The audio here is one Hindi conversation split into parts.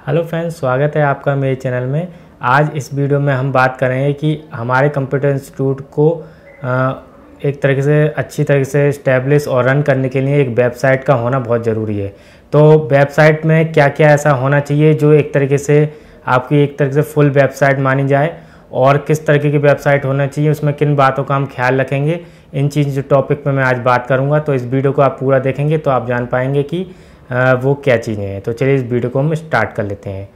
हेलो फ्रेंड्स, स्वागत है आपका मेरे चैनल में। आज इस वीडियो में हम बात करेंगे कि हमारे कंप्यूटर इंस्टीट्यूट को एक तरीके से अच्छी तरीके से इस्टेब्लिश और रन करने के लिए एक वेबसाइट का होना बहुत ज़रूरी है। तो वेबसाइट में क्या क्या ऐसा होना चाहिए जो एक तरीके से आपकी एक तरीके से फुल वेबसाइट मानी जाए, और किस तरीके की वेबसाइट होना चाहिए, उसमें किन बातों का हम ख्याल रखेंगे, इन चीज़ जो टॉपिक पे मैं आज बात करूँगा। तो इस वीडियो को आप पूरा देखेंगे तो आप जान पाएंगे कि वो क्या चीज़ें हैं। तो चलिए इस वीडियो को हम स्टार्ट कर लेते हैं।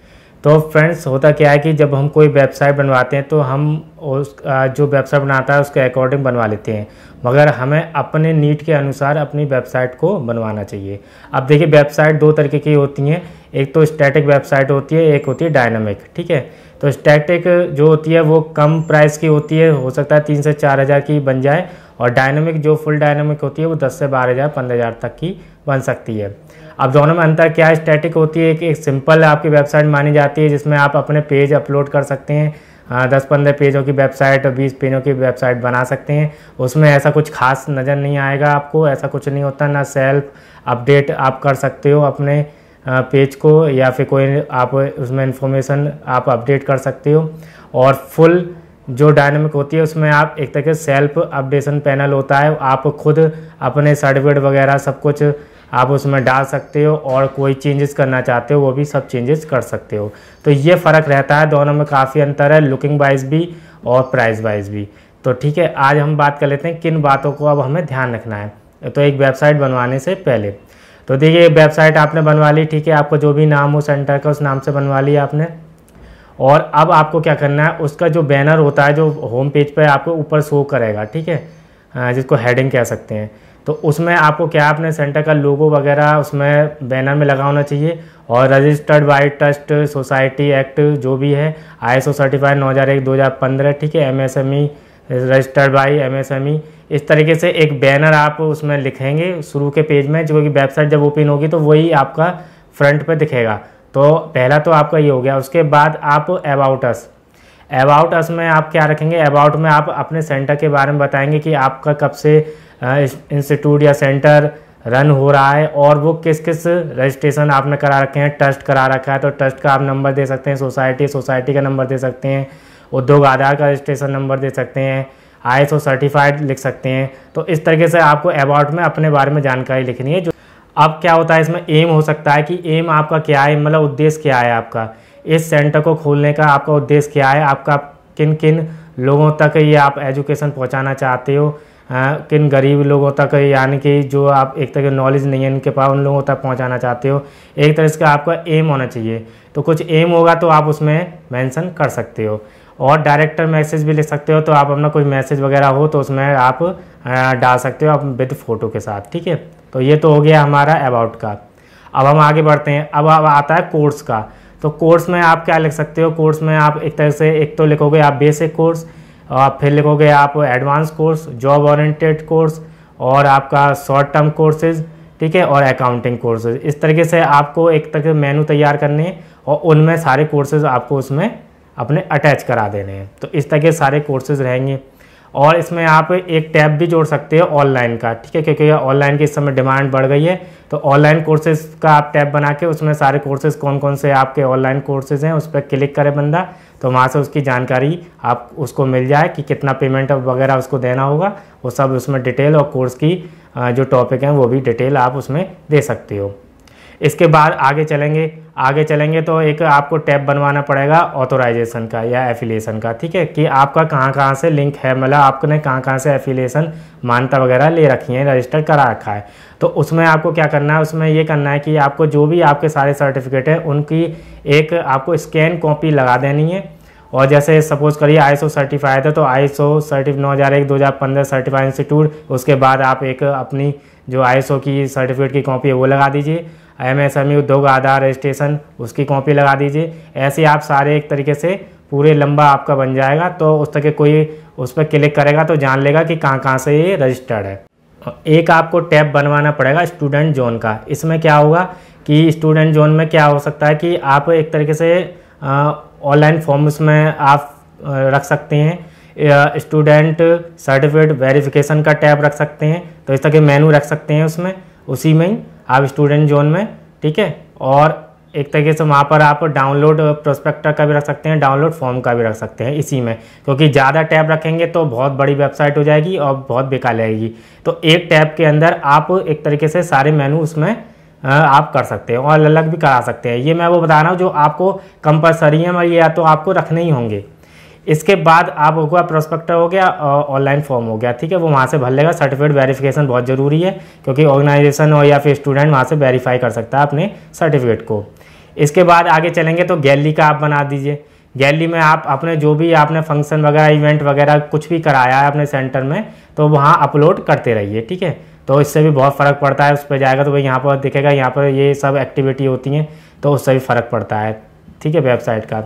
तो फ्रेंड्स, होता क्या है कि जब हम कोई वेबसाइट बनवाते हैं तो हम उस जो वेबसाइट बनाता है उसके अकॉर्डिंग बनवा लेते हैं, मगर हमें अपने नीड के अनुसार अपनी वेबसाइट को बनवाना चाहिए। अब देखिए, वेबसाइट दो तरीके की होती हैं, एक तो स्टैटिक वेबसाइट होती है, एक होती है डायनामिक। ठीक है, तो स्टैटिक जो होती है वो कम प्राइस की होती है, हो सकता है 3 से 4 हज़ार की बन जाए, और डायनामिक जो फुल डायनामिक होती है वो 10 से 12 हज़ार 15 हज़ार तक की बन सकती है। अब दोनों में अंतर क्या है? स्टैटिक होती है एक सिंपल आपकी वेबसाइट मानी जाती है, जिसमें आप अपने पेज अपलोड कर सकते हैं। 10-15 पेजों की वेबसाइट और 20 पेजों की वेबसाइट बना सकते हैं। उसमें ऐसा कुछ खास नज़र नहीं आएगा आपको, ऐसा कुछ नहीं होता। ना सेल्फ अपडेट आप कर सकते हो अपने पेज को, या फिर कोई आप उसमें इंफॉर्मेशन आप अपडेट कर सकते हो। और फुल जो डायनामिक होती है उसमें आप एक तरह से सेल्फ अपडेशन पैनल होता है, आप खुद अपने सर्टिफिकेट वगैरह सब कुछ आप उसमें डाल सकते हो, और कोई चेंजेस करना चाहते हो वो भी सब चेंजेस कर सकते हो। तो ये फ़र्क रहता है, दोनों में काफ़ी अंतर है, लुकिंग वाइज भी और प्राइस वाइज भी। तो ठीक है, आज हम बात कर लेते हैं किन बातों को अब हमें ध्यान रखना है। तो एक वेबसाइट बनवाने से पहले तो देखिए, वेबसाइट आपने बनवा ली, ठीक है, आपका जो भी नाम हो सेंटर का उस नाम से बनवा लिया आपने। और अब आपको क्या करना है, उसका जो बैनर होता है जो होम पेज पर आपको ऊपर शो करेगा, ठीक है, जिसको हेडिंग कह सकते हैं, तो उसमें आपको क्या अपने सेंटर का लोगो वगैरह उसमें बैनर में लगा होना चाहिए। और registered bye trust society act जो भी है, ISO सर्टिफाइड 9001-2015, ठीक है, MSME रजिस्टर्ड बाय MSME, इस तरीके से एक बैनर आप उसमें लिखेंगे शुरू के पेज में, जो कि वेबसाइट जब ओपन होगी तो वही आपका फ्रंट पे दिखेगा। तो पहला तो आपका ये हो गया। उसके बाद आप अबाउट अस में आप क्या रखेंगे? अबाउट में आप अपने सेंटर के बारे में बताएंगे कि आपका कब से इंस्टीट्यूट या सेंटर रन हो रहा है, और वो किस किस रजिस्ट्रेशन आपने करा रखे हैं। ट्रस्ट करा रखा है तो ट्रस्ट का आप नंबर दे सकते हैं, सोसाइटी का नंबर दे सकते हैं, उद्योग आधार का रजिस्ट्रेशन नंबर दे सकते हैं, ISO सर्टिफाइड लिख सकते हैं। तो इस तरीके से आपको अबाउट में अपने बारे में जानकारी लिखनी है। जो अब क्या होता है इसमें, एम हो सकता है कि एम आपका क्या है, मतलब उद्देश्य क्या है आपका, इस सेंटर को खोलने का आपका उद्देश्य क्या है, आपका किन किन लोगों तक ये आप एजुकेशन पहुंचाना चाहते हो, किन गरीब लोगों तक, यानी कि जो आप एक तरह की नॉलेज नहीं है इनके पास, उन लोगों तक पहुंचाना चाहते हो। एक तरह से आपका एम होना चाहिए। तो कुछ एम होगा तो आप उसमें मेंशन कर सकते हो। और डायरेक्टर मैसेज भी लिख सकते हो, तो आप अपना कोई मैसेज वगैरह हो तो उसमें आप डाल सकते हो आप विद फ़ोटो के साथ। ठीक है, तो ये तो हो गया हमारा अबाउट का। अब हम आगे बढ़ते हैं। अब आता है कोर्स का। तो कोर्स में आप क्या लिख सकते हो? कोर्स में आप एक तरह से एक तो लिखोगे आप बेसिक कोर्स, और फिर लिखोगे आप advance course, job oriented course, और आपका शॉर्ट टर्म कोर्सेज, ठीक है, और अकाउंटिंग कोर्सेज। इस तरीके से आपको एक तरह के मेनू तैयार करने हैं, और उनमें सारे कोर्सेज आपको उसमें अपने अटैच करा देने हैं। तो इस तरह के सारे कोर्सेज रहेंगे। और इसमें आप एक टैब भी जोड़ सकते हो ऑनलाइन का, ठीक है, क्योंकि ऑनलाइन की इस समय डिमांड बढ़ गई है। तो ऑनलाइन कोर्सेज का आप टैब बना के उसमें सारे कोर्सेज कौन कौन से आपके ऑनलाइन कोर्सेज हैं उस पर क्लिक करे बंदा, तो वहाँ से उसकी जानकारी आप उसको मिल जाए कि कितना पेमेंट वगैरह उसको देना होगा, वो सब उसमें डिटेल, और कोर्स की जो टॉपिक हैं वो भी डिटेल आप उसमें दे सकते हो। इसके बाद आगे चलेंगे तो एक आपको टैब बनवाना पड़ेगा ऑथोराइजेशन का या एफिलिएशन का, ठीक है, कि आपका कहाँ से लिंक है, मतलब आपने कहाँ से एफिलिएशन मान्यता वगैरह ले रखी है, रजिस्टर करा रखा है। तो उसमें आपको क्या करना है, उसमें ये करना है कि आपको जो भी आपके सारे सर्टिफिकेट हैं उनकी एक आपको स्कैन कॉपी लगा देनी है। और जैसे सपोज करिए ISO सर्टिफाइड है तो ISO सर्टिफिकेट 9001-2015 सर्टिफाइड इंस्टीट्यूट, उसके बाद आप एक अपनी जो ISO की सर्टिफिकेट की कॉपी है वो लगा दीजिए। MSME उद्योग आधार रजिस्ट्रेशन उसकी कॉपी लगा दीजिए। ऐसे आप सारे एक तरीके से पूरे लंबा आपका बन जाएगा, तो उस तक कोई उस पर क्लिक करेगा तो जान लेगा कि कहाँ से ये रजिस्टर्ड है। एक आपको टैब बनवाना पड़ेगा स्टूडेंट जोन का। इसमें क्या होगा कि स्टूडेंट जोन में क्या हो सकता है कि आप एक तरीके से ऑनलाइन फॉर्म्स में आप रख सकते हैं, स्टूडेंट सर्टिफिकेट वेरिफिकेशन का टैब रख सकते हैं, तो इस तरह के मेनू रख सकते हैं उसमें, उसी में ही आप स्टूडेंट जोन में, ठीक है। और एक तरीके से वहाँ पर आप डाउनलोड प्रोस्पेक्टर का भी रख सकते हैं, डाउनलोड फॉर्म का भी रख सकते हैं इसी में, क्योंकि ज़्यादा टैब रखेंगे तो बहुत बड़ी वेबसाइट हो जाएगी और बहुत बेकार लगेगी। तो एक टैब के अंदर आप एक तरीके से सारे मेनू उसमें आप कर सकते हैं और अलग भी करा सकते हैं। ये मैं वो बता रहा हूँ जो आपको कंपलसरी है, या तो आपको रखने ही होंगे। इसके बाद आप होगा प्रोस्पेक्टर हो गया और ऑनलाइन फॉर्म हो गया, ठीक है, वो वहाँ से भर लेगा। सर्टिफिकेट वेरिफिकेशन बहुत ज़रूरी है, क्योंकि ऑर्गेनाइजेशन और या फिर स्टूडेंट वहाँ से वेरीफाई कर सकता है अपने सर्टिफिकेट को। इसके बाद आगे चलेंगे तो गैलरी का आप बना दीजिए। गैलरी में आप अपने जो भी आपने फंक्शन वगैरह, इवेंट वगैरह कुछ भी कराया है अपने सेंटर में, तो वहाँ अपलोड करते रहिए, ठीक है। तो इससे भी बहुत फ़र्क पड़ता है। उस पर जाएगा तो भाई यहाँ पर दिखेगा, यहाँ पर ये सब एक्टिविटी होती हैं, तो उससे भी फ़र्क पड़ता है, ठीक है, वेबसाइट का।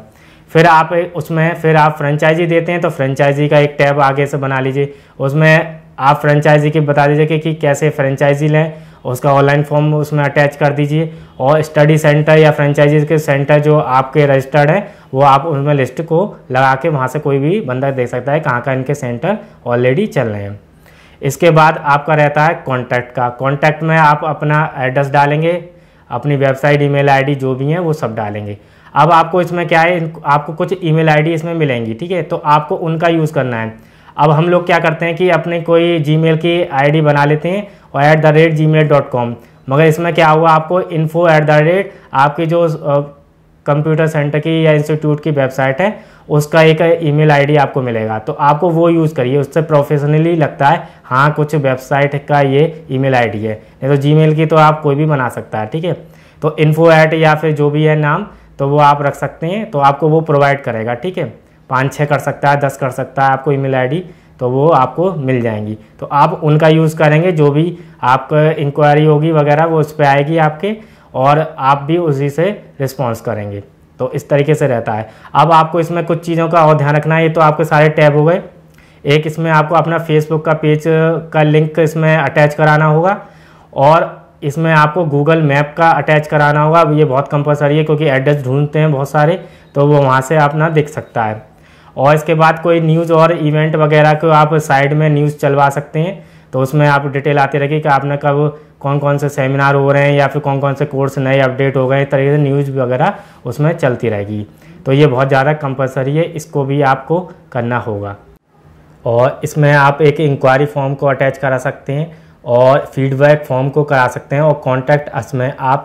फिर आप उसमें फिर आप फ्रेंचाइजी देते हैं तो फ्रेंचाइजी का एक टैब आगे से बना लीजिए। उसमें आप फ्रेंचाइजी की बता दीजिए कि कैसे फ्रेंचाइजी लें, उसका ऑनलाइन फॉर्म उसमें अटैच कर दीजिए। और स्टडी सेंटर या फ्रेंचाइजी के सेंटर जो आपके रजिस्टर्ड है वो आप उसमें लिस्ट को लगा के वहाँ से कोई भी बंदा देख सकता है कहाँ इनके सेंटर ऑलरेडी चल रहे हैं। इसके बाद आपका रहता है कॉन्टैक्ट का। कॉन्टैक्ट में आप अपना एड्रेस डालेंगे, अपनी वेबसाइट, ईमेल आईडी जो भी हैं वो सब डालेंगे। अब आपको इसमें क्या है, आपको कुछ ईमेल आईडी इसमें मिलेंगी, ठीक है, तो आपको उनका यूज़ करना है। अब हम लोग क्या करते हैं कि अपने कोई जीमेल की आईडी बना लेते हैं और @gmail.com, मगर इसमें क्या हुआ, आपको info@ आपकी जो कंप्यूटर सेंटर की या इंस्टीट्यूट की वेबसाइट है उसका एक ईमेल आईडी आपको मिलेगा, तो आपको वो यूज़ करिए। उससे प्रोफेशनली लगता है, हाँ कुछ वेबसाइट का ये ईमेल आईडी है। नहीं तो जीमेल की तो आप कोई भी बना सकता है, ठीक है। तो info@ या फिर जो भी है नाम, तो वो आप रख सकते हैं, तो आपको वो प्रोवाइड करेगा, ठीक है। 5-6 कर सकता है, 10 कर सकता है आपको ईमेल आईडी, तो वो आपको मिल जाएंगी। तो आप उनका यूज़ करेंगे, जो भी आपका इंक्वायरी होगी वगैरह वो उस पर आएगी आपके, और आप भी उसी से रिस्पॉन्स करेंगे। तो इस तरीके से रहता है। अब आपको इसमें कुछ चीज़ों का और ध्यान रखना है। ये तो आपके सारे टैब हो गए। एक इसमें आपको अपना फेसबुक का पेज का लिंक इसमें अटैच कराना होगा, और इसमें आपको गूगल मैप का अटैच कराना होगा। ये बहुत कंपलसरी है, क्योंकि एड्रेस ढूंढते हैं बहुत सारे, तो वो वहाँ से अपना दिख सकता है। और इसके बाद कोई न्यूज़ और इवेंट वगैरह को आप साइड में न्यूज़ चलवा सकते हैं, तो उसमें आप डिटेल आती रहेगी कि आपने कब कौन कौन से सेमिनार हो रहे हैं या फिर कौन कौन से कोर्स नए अपडेट हो गए, इस तरीके से न्यूज़ वगैरह उसमें चलती रहेगी। तो ये बहुत ज़्यादा कंपलसरी है, इसको भी आपको करना होगा। और इसमें आप एक इंक्वायरी फॉर्म को अटैच करा सकते हैं और फीडबैक फॉर्म को करा सकते हैं। और कॉन्टैक्ट अस में आप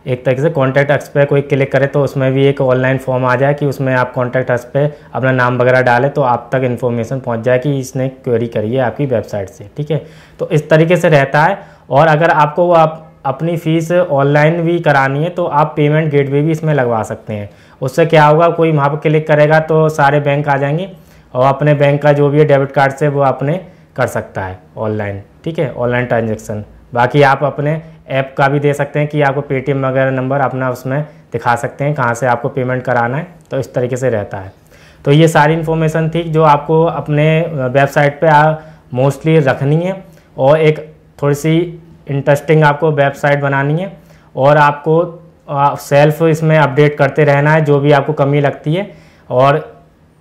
एक तरीके से कॉन्टैक्ट अस पे कोई क्लिक करें तो उसमें भी एक ऑनलाइन फॉर्म आ जाए कि उसमें आप कॉन्टैक्ट अस पे अपना नाम वगैरह डालें, तो आप तक इन्फॉर्मेशन पहुंच जाए कि इसने क्वेरी करी है आपकी वेबसाइट से, ठीक है। तो इस तरीके से रहता है। और अगर आपको अपनी फ़ीस ऑनलाइन भी करानी है तो आप पेमेंट गेटवे भी इसमें लगवा सकते हैं। उससे क्या होगा, कोई वहाँ पर क्लिक करेगा तो सारे बैंक आ जाएंगे और अपने बैंक का जो भी है डेबिट कार्ड से वो आपने कर सकता है ऑनलाइन, ठीक है, ऑनलाइन ट्रांजेक्शन। बाकी आप अपने ऐप का भी दे सकते हैं कि आपको पेटीएम वगैरह नंबर अपना उसमें दिखा सकते हैं कहाँ से आपको पेमेंट कराना है। तो इस तरीके से रहता है। तो ये सारी इन्फॉर्मेशन थी जो आपको अपने वेबसाइट पे मोस्टली रखनी है, और एक थोड़ी सी इंटरेस्टिंग आपको वेबसाइट बनानी है, और आपको सेल्फ इसमें अपडेट करते रहना है जो भी आपको कमी लगती है, और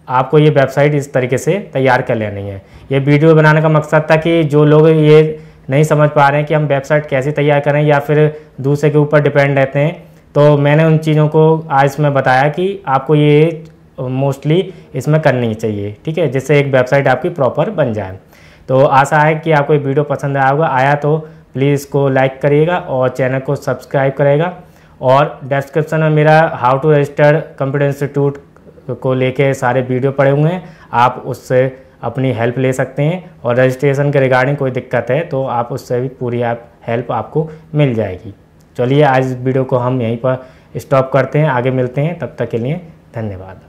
आपको ये वेबसाइट इस तरीके से तैयार कर लेनी है। ये वीडियो बनाने का मकसद था कि जो लोग ये नहीं समझ पा रहे हैं कि हम वेबसाइट कैसे तैयार करें या फिर दूसरे के ऊपर डिपेंड रहते हैं, तो मैंने उन चीज़ों को आज इसमें बताया कि आपको ये मोस्टली इसमें करनी चाहिए, ठीक है, जिससे एक वेबसाइट आपकी प्रॉपर बन जाए। तो आशा है कि आपको ये वीडियो पसंद आया तो प्लीज़ इसको लाइक करिएगा और चैनल को सब्सक्राइब करेगा। और डिस्क्रिप्शन में मेरा how to register computer institute को लेके सारे वीडियो पड़े हुए हैं, आप उससे अपनी हेल्प ले सकते हैं। और रजिस्ट्रेशन के रिगार्डिंग कोई दिक्कत है तो आप उससे भी पूरी हेल्प आपको मिल जाएगी। चलिए आज इस वीडियो को हम यहीं पर स्टॉप करते हैं, आगे मिलते हैं, तब तक के लिए धन्यवाद।